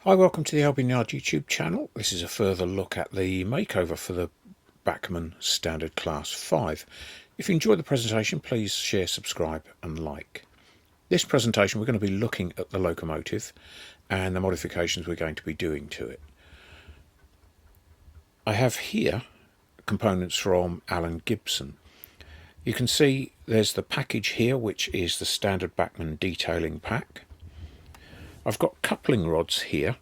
Hi, welcome to the Albion Yard YouTube channel. This is a further look at the makeover for the Bachmann Standard Class 5. If you enjoyed the presentation, please share, subscribe and like. This presentation we're going to be looking at the locomotive and the modifications we're going to be doing to it. I have here components from Alan Gibson. You can see there's the package here, which is the standard Bachmann detailing pack. I've got coupling rods here.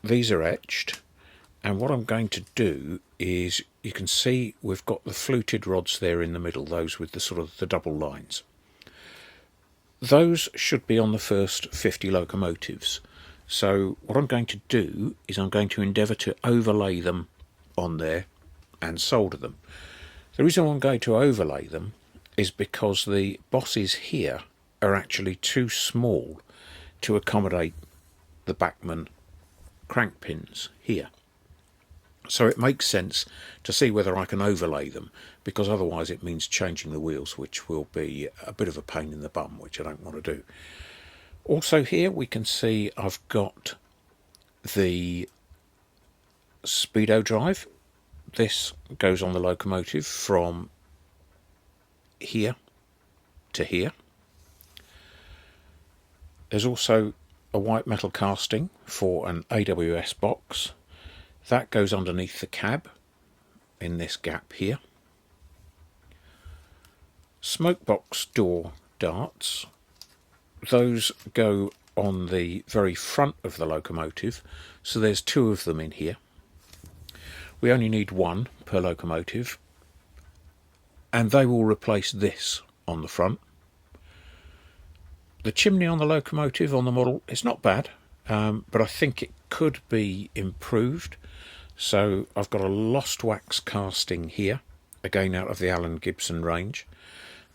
These are etched, and what I'm going to do is, you can see we've got the fluted rods there in the middle, those with the sort of the double lines. Those should be on the first 50 locomotives. So what I'm going to do is I'm going to endeavour to overlay them on there and solder them. The reason I'm going to overlay them is because the bosses here are actually too small to accommodate the Bachmann crank pins here. So it makes sense to see whether I can overlay them, because otherwise it means changing the wheels, which will be a bit of a pain in the bum, which I don't want to do. Also here we can see I've got the speedo drive. This goes on the locomotive from here to here. There's also a white metal casting for an AWS box. That goes underneath the cab in this gap here. Smoke box door darts. Those go on the very front of the locomotive, so there's two of them in here. We only need one per locomotive, and they will replace this on the front. The chimney on the locomotive on the model is not bad, but I think it could be improved. So I've got a lost wax casting here, again out of the Alan Gibson range,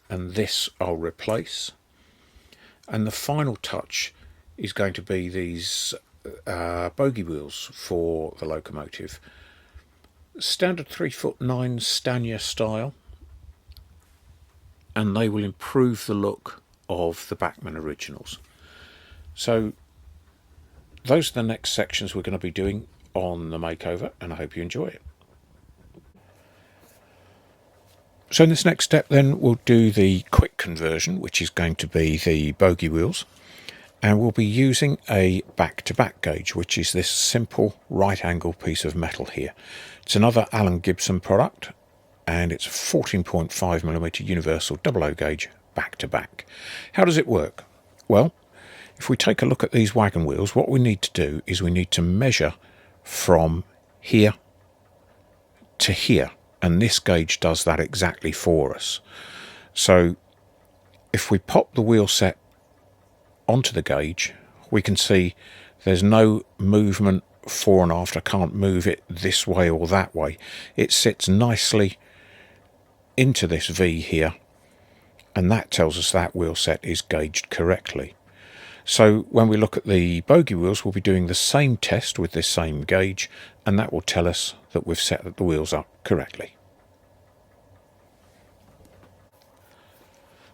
and this I'll replace. And the final touch is going to be these bogie wheels for the locomotive. Standard 3'9" Stanier style, and they will improve the look of the Bachmann originals. So those are the next sections we're going to be doing on the makeover, and I hope you enjoy it. So in this next step then we'll do the quick conversion, which is going to be the bogie wheels, and we'll be using a back-to-back gauge, which is this simple right angle piece of metal here. It's another Alan Gibson product, and it's a 14.5mm universal 00 gauge back to back. How does it work? Well, if we take a look at these wagon wheels, what we need to do is we need to measure from here to here, and this gauge does that exactly for us. So if we pop the wheel set onto the gauge, we can see there's no movement fore and aft. I can't move it this way or that way. It sits nicely into this V here, and that tells us that wheel set is gauged correctly. So when we look at the bogie wheels, we'll be doing the same test with this same gauge, and that will tell us that we've set the wheels up correctly.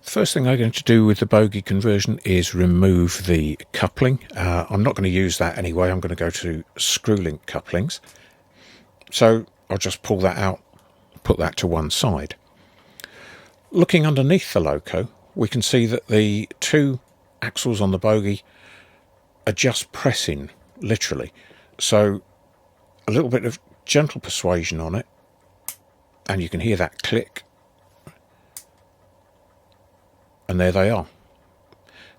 The first thing I'm going to do with the bogie conversion is remove the coupling. I'm not going to use that anyway. I'm going to go to screw link couplings. So I'll just pull that out, put that to one side. Looking underneath the loco, we can see that the two axles on the bogie are just pressing, literally. So a little bit of gentle persuasion on it, and you can hear that click. And there they are.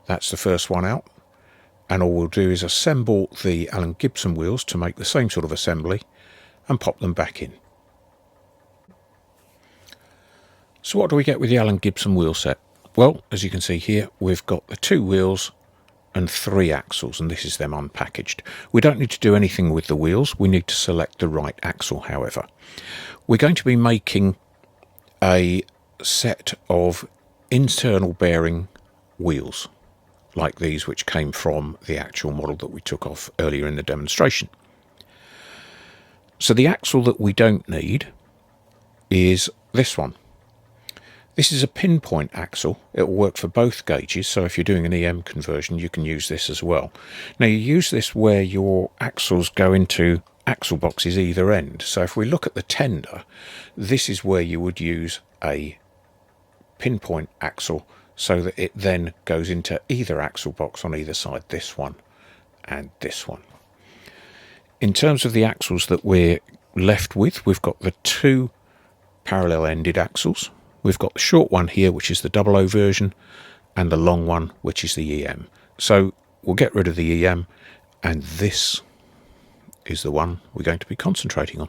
That's the first one out. And all we'll do is assemble the Alan Gibson wheels to make the same sort of assembly and pop them back in. So what do we get with the Alan Gibson wheel set? Well, as you can see here, we've got the two wheels and three axles, and this is them unpackaged. We don't need to do anything with the wheels. We need to select the right axle, however. We're going to be making a set of internal bearing wheels, like these, which came from the actual model that we took off earlier in the demonstration. So the axle that we don't need is this one. This is a pinpoint axle. It will work for both gauges, so if you're doing an EM conversion you can use this as well. Now you use this where your axles go into axle boxes either end. So if we look at the tender, this is where you would use a pinpoint axle so that it then goes into either axle box on either side, this one and this one. In terms of the axles that we're left with, we've got the two parallel ended axles. We've got the short one here, which is the 00 version, and the long one, which is the EM. So we'll get rid of the EM, and this is the one we're going to be concentrating on.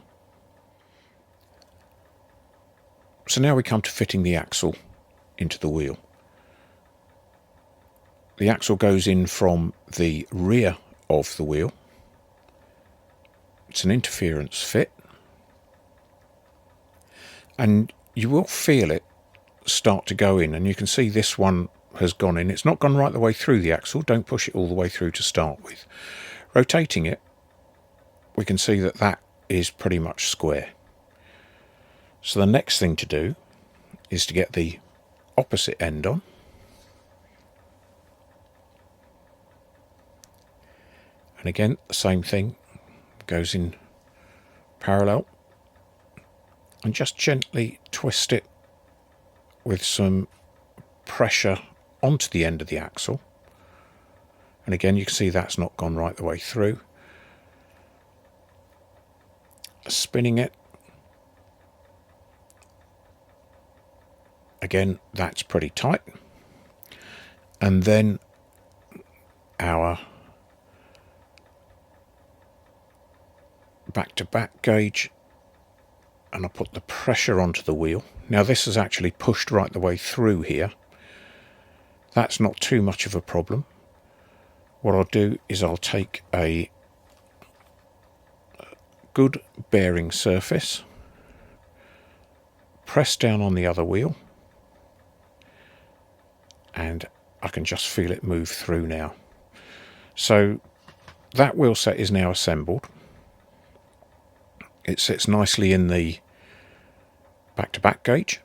So now we come to fitting the axle into the wheel. The axle goes in from the rear of the wheel. It's an interference fit, and you will feel it start to go in, and you can see this one has gone in. It's not gone right the way through the axle. Don't push it all the way through to start with. Rotating it, we can see that that is pretty much square. So the next thing to do is to get the opposite end on. And again, the same thing, goes in parallel, and just gently twist it with some pressure onto the end of the axle. And again, you can see that's not gone right the way through. Spinning it. Again, that's pretty tight. And then our back-to-back gauge, and I put the pressure onto the wheel. Now this is actually pushed right the way through here. That's not too much of a problem. What I'll do is I'll take a good bearing surface, press down on the other wheel, and I can just feel it move through now. So that wheel set is now assembled. It sits nicely in the back-to-back gauge.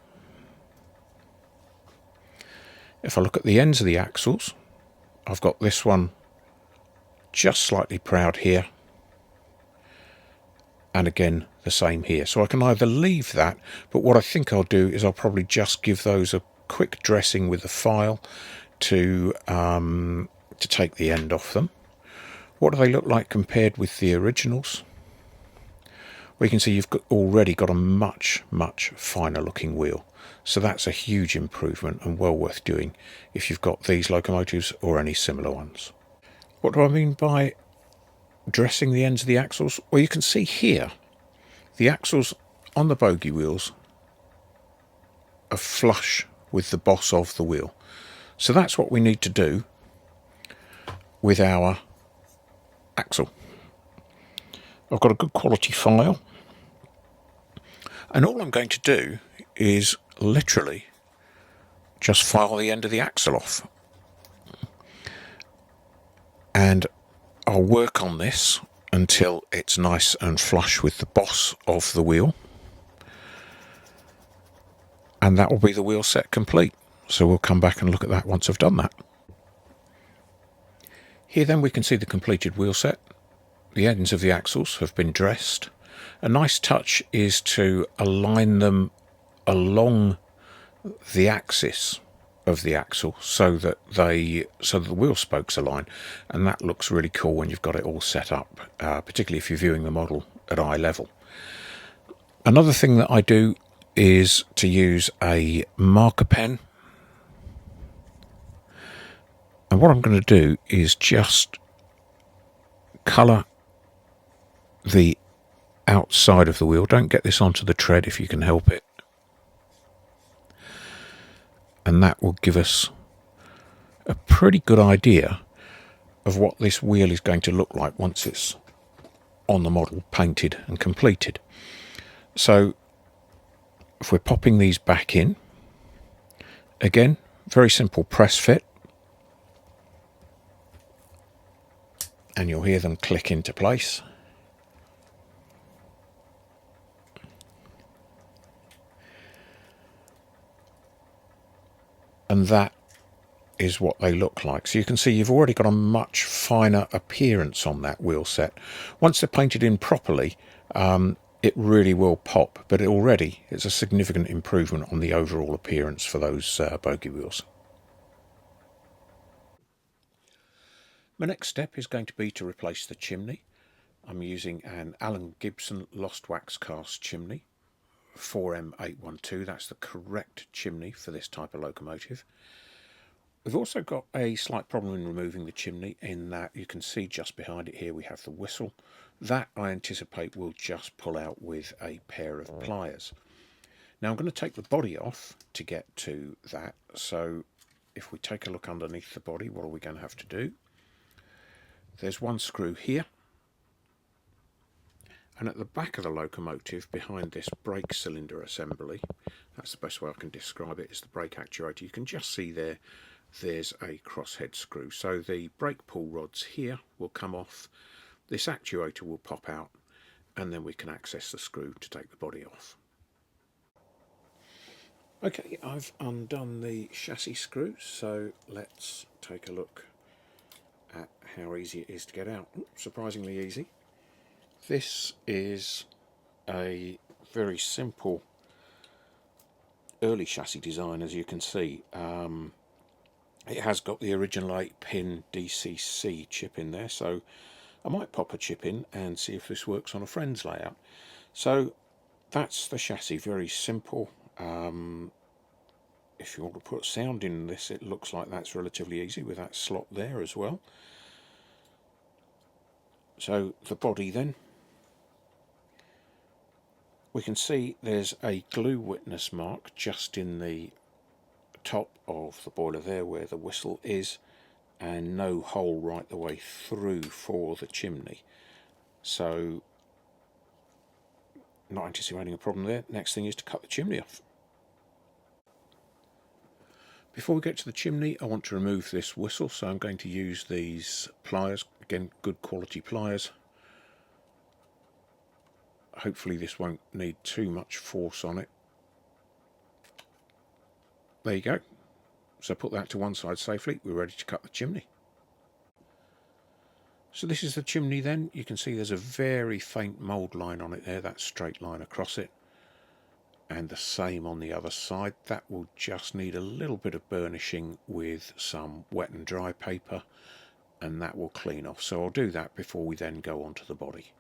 If I look at the ends of the axles, I've got this one just slightly proud here, and again the same here. So I can either leave that, but what I think I'll do is I'll probably just give those a quick dressing with a file to take the end off them. What do they look like compared with the originals? We can see you've already got a much finer looking wheel. So that's a huge improvement and well worth doing if you've got these locomotives or any similar ones. What do I mean by dressing the ends of the axles? Well, you can see here the axles on the bogie wheels are flush with the boss of the wheel. So that's what we need to do with our axle. I've got a good quality file, and all I'm going to do is literally just file the end of the axle off, and I'll work on this until it's nice and flush with the boss of the wheel, and that will be the wheel set complete. So we'll come back and look at that once I've done that. Here then we can see the completed wheel set. The ends of the axles have been dressed. A nice touch is to align them along the axis of the axle so that the wheel spokes align, and that looks really cool when you've got it all set up, particularly if you're viewing the model at eye level. Another thing that I do is to use a marker pen, and what I'm going to do is just colour the outside of the wheel. Don't get this onto the tread if you can help it, and that will give us a pretty good idea of what this wheel is going to look like once it's on the model, painted and completed. So if we're popping these back in, again, very simple press fit, and you'll hear them click into place. and that is what they look like. So you can see you've already got a much finer appearance on that wheel set. Once they're painted in properly, it really will pop, but already it's a significant improvement on the overall appearance for those bogie wheels. My next step is going to be to replace the chimney. I'm using an Alan Gibson lost wax cast chimney, 4M812. That's the correct chimney for this type of locomotive. We've also got a slight problem in removing the chimney, in that you can see just behind it here we have the whistle. That I anticipate will just pull out with a pair of pliers. Now I'm going to take the body off to get to that, so if we take a look underneath the body, what are we going to have to do? There's one screw here, and at the back of the locomotive, behind this brake cylinder assembly, that's the best way I can describe it, is the brake actuator. You can just see there's a crosshead screw. So the brake pull rods here will come off, this actuator will pop out, and then we can access the screw to take the body off. Okay, I've undone the chassis screws, so let's take a look at how easy it is to get out. Surprisingly easy. This is a very simple early chassis design, as you can see. It has got the original 8-pin DCC chip in there, so I might pop a chip in and see if this works on a friend's layout. So that's the chassis, very simple. If you want to put sound in this, it looks like that's relatively easy with that slot there as well. So the body then, we can see there's a glue witness mark just in the top of the boiler there where the whistle is, and no hole right the way through for the chimney. So not anticipating a problem there. Next thing is to cut the chimney off. Before we get to the chimney, I want to remove this whistle, so I'm going to use these pliers, again good quality pliers. Hopefully this won't need too much force on it. There you go. So put that to one side safely, we're ready to cut the chimney. So this is the chimney then. You can see there's a very faint mould line on it there, that straight line across it. And the same on the other side. That will just need a little bit of burnishing with some wet and dry paper, and that will clean off. So I'll do that before we then go on to the body.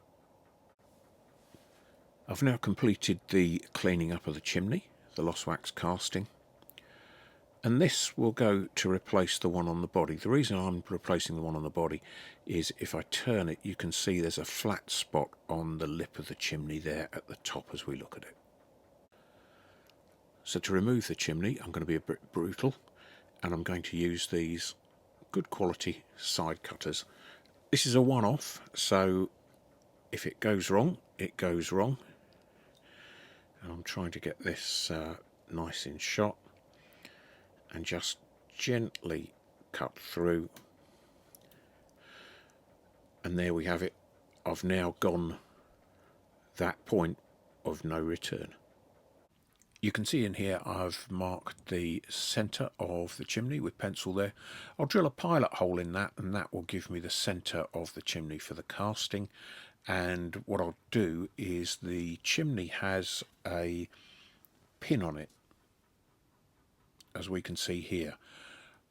I've now completed the cleaning up of the chimney, the lost wax casting, and this will go to replace the one on the body. The reason I'm replacing the one on the body is if I turn it, you can see there's a flat spot on the lip of the chimney there at the top as we look at it. So to remove the chimney, I'm going to be a bit brutal, and I'm going to use these good quality side cutters. This is a one-off, so if it goes wrong, it goes wrong. And I'm trying to get this nice in shot and just gently cut through. And there we have it. I've now gone that point of no return. You can see in here I've marked the centre of the chimney with pencil there. I'll drill a pilot hole in that, and that will give me the centre of the chimney for the casting. And what I'll do is, the chimney has a pin on it, as we can see here.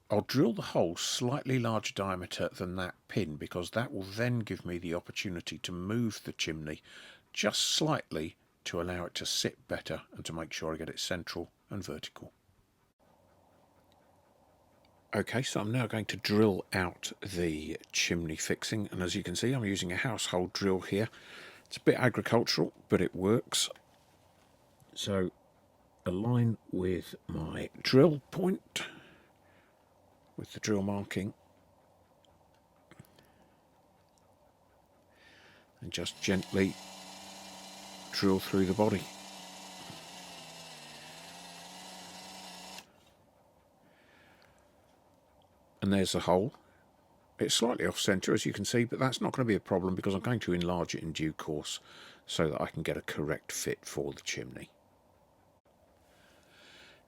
I'll drill the hole slightly larger diameter than that pin, because that will then give me the opportunity to move the chimney just slightly to allow it to sit better and to make sure I get it central and vertical. Okay, so I'm now going to drill out the chimney fixing, and as you can see I'm using a household drill here. It's a bit agricultural, but it works. So align with my drill point with the drill marking, and just gently drill through the body. And there's the hole. It's slightly off centre, as you can see, but that's not going to be a problem because I'm going to enlarge it in due course so that I can get a correct fit for the chimney.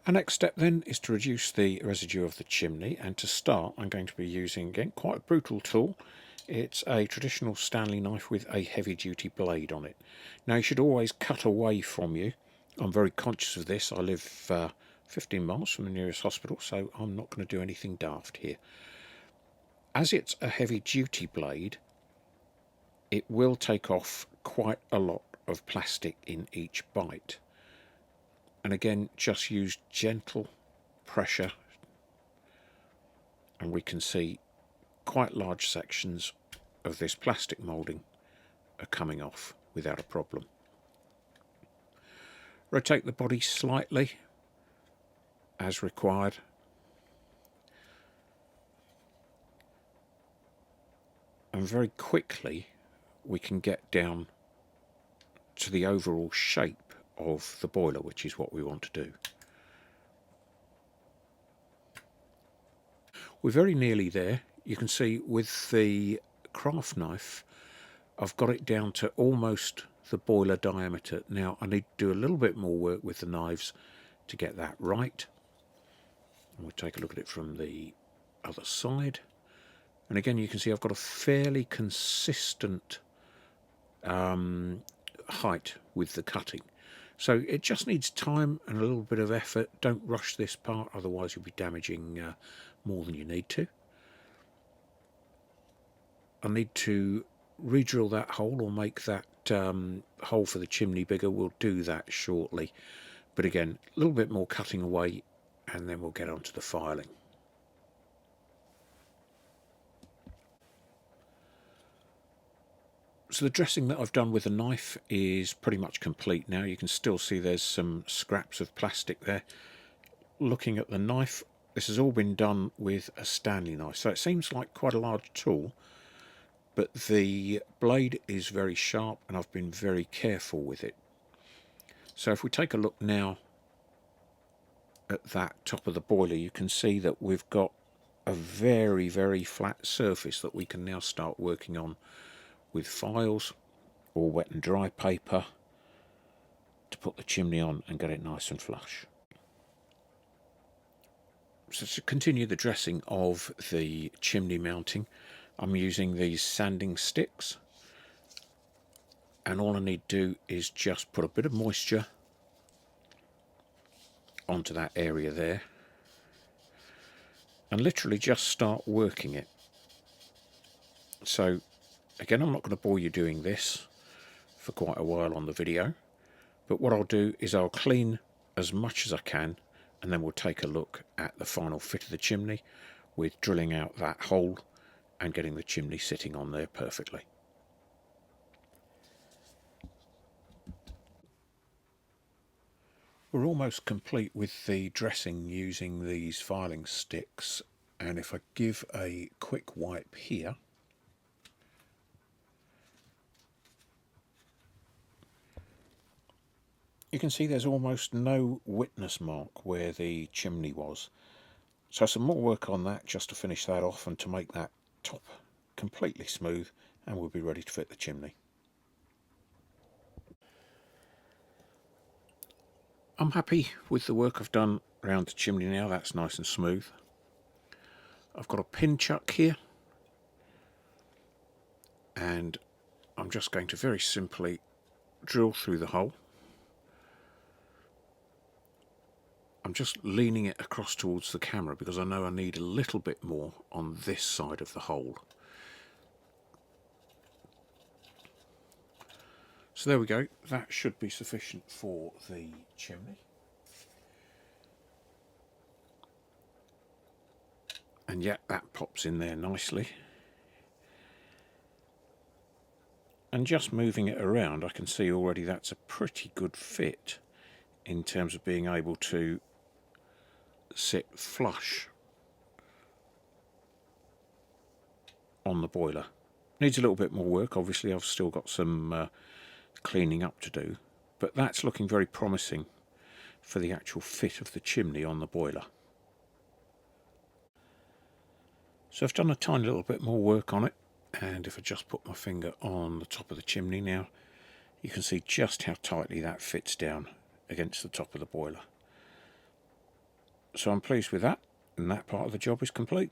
Our next step then is to reduce the residue of the chimney, and to start I'm going to be using, again, quite a brutal tool. It's a traditional Stanley knife with a heavy duty blade on it. Now you should always cut away from you. I'm very conscious of this. I live 15 miles from the nearest hospital, so I'm not going to do anything daft here. As it's a heavy duty blade, it will take off quite a lot of plastic in each bite. And again, just use gentle pressure and we can see quite large sections of this plastic moulding are coming off without a problem. Rotate the body slightly as required. And very quickly we can get down to the overall shape of the boiler, which is what we want to do. We're very nearly there. You can see with the craft knife I've got it down to almost the boiler diameter. Now I need to do a little bit more work with the knives to get that right. And we'll take a look at it from the other side. And again you can see I've got a fairly consistent height with the cutting. So it just needs time and a little bit of effort. Don't rush this part, otherwise you'll be damaging more than you need to. I need to re-drill that hole or make that hole for the chimney bigger. We'll do that shortly. But again, a little bit more cutting away and then we'll get on to the filing. So the dressing that I've done with the knife is pretty much complete now. You can still see there's some scraps of plastic there. Looking at the knife, this has all been done with a Stanley knife, so it seems like quite a large tool, but the blade is very sharp and I've been very careful with it. So if we take a look now at that top of the boiler, you can see that we've got a very, very flat surface that we can now start working on with files or wet and dry paper to put the chimney on and get it nice and flush. So to continue the dressing of the chimney mounting, I'm using these sanding sticks, and all I need to do is just put a bit of moisture onto that area there and literally just start working it. So again, I'm not going to bore you doing this for quite a while on the video, but what I'll do is I'll clean as much as I can and then we'll take a look at the final fit of the chimney with drilling out that hole and getting the chimney sitting on there perfectly. We're almost complete with the dressing using these filing sticks, and if I give a quick wipe here, you can see there's almost no witness mark where the chimney was. So some more work on that just to finish that off and to make that top completely smooth, and we'll be ready to fit the chimney. I'm happy with the work I've done around the chimney now. That's nice and smooth. I've got a pin chuck here, and I'm just going to very simply drill through the hole. I'm just leaning it across towards the camera because I know I need a little bit more on this side of the hole. So there we go, that should be sufficient for the chimney. And yet that pops in there nicely. And just moving it around, I can see already that's a pretty good fit in terms of being able to sit flush on the boiler. Needs a little bit more work, obviously. I've still got some cleaning up to do, but that's looking very promising for the actual fit of the chimney on the boiler. So I've done a tiny little bit more work on it, and if I just put my finger on the top of the chimney now, you can see just how tightly that fits down against the top of the boiler. So I'm pleased with that, and that part of the job is complete.